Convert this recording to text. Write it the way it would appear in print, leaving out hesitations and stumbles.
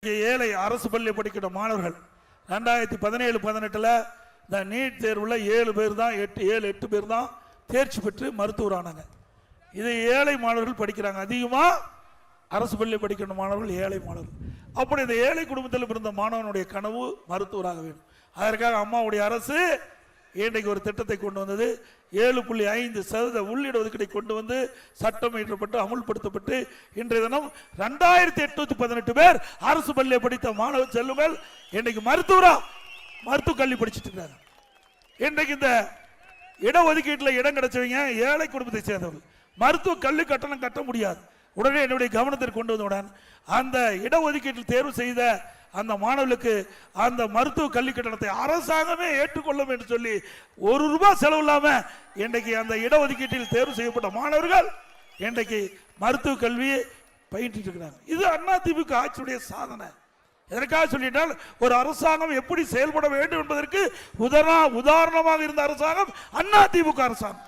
ஏழை அரசு பள்ளி படிக்கிற மாணவர்கள் 2017-18 இந்த நீட் தேர்வுல 7 பேர் தான் 8 பேர் தான் தேர்ச்சி பெற்று மருத்துவர் ஆனாங்க. இது ஏழை மாணவர்கள் படிக்கிறாங்க. அதிகமா அரசு பள்ளி படிக்கிற மாணவர்கள் ஏழை மாணவர்கள். அப்படி இந்த ஏழை குடும்பத்தில் பிறந்த மாணவனுடைய கனவு மருத்துவராக வேண்டும். அதற்காக அம்மாவுடைய அரசு இன்றைக்கு ஒரு திட்டத்தை கொண்டு வந்தது. 7.5% உள்ளிட ஒதுக்கீடை கொண்டு வந்து சட்டம் இயற்றப்பட்டு அமுல்படுத்தப்பட்டு இன்றைய தினம் 2818 பேர் அரசு பள்ளியை படித்த மாணவ செல்வங்கள் இன்றைக்கு மருத்துவ கல்வி படிச்சுட்டு இருக்காங்க. இன்றைக்கு இந்த இடஒதுக்கீட்டில் இடம் கிடைச்சவங்க ஏழை குடும்பத்தை சேர்ந்தவர்கள். மருத்துவ கல்வி கட்டணம் கட்ட முடியாது. உடனே என்னுடைய கவனத்திற்கு கொண்டு வந்தவுடன் அந்த இடஒதுக்கீட்டில் தேர்வு செய்த அந்த மாணவர்களுக்கு அந்த மருத்துவ கல்வி கட்டணத்தை அரசாங்கமே ஏற்றுக்கொள்ளும் என்று சொல்லி ₹1 செலவு இல்லாம இன்றைக்கு அந்த இடஒதுக்கீட்டில் தேர்வு செய்யப்பட்ட மாணவர்கள் இன்றைக்கு மருத்துவ கல்வியை பயின்று இருக்கிறாங்க. இது அதிமுக ஆட்சியுடைய சாதனை. எதற்காக சொல்லிட்டால் ஒரு அரசாங்கம் எப்படி செயல்பட வேண்டும் என்பதற்கு உதாரணமாக இருந்த அரசாங்கம் அதிமுக அரசாங்கம்.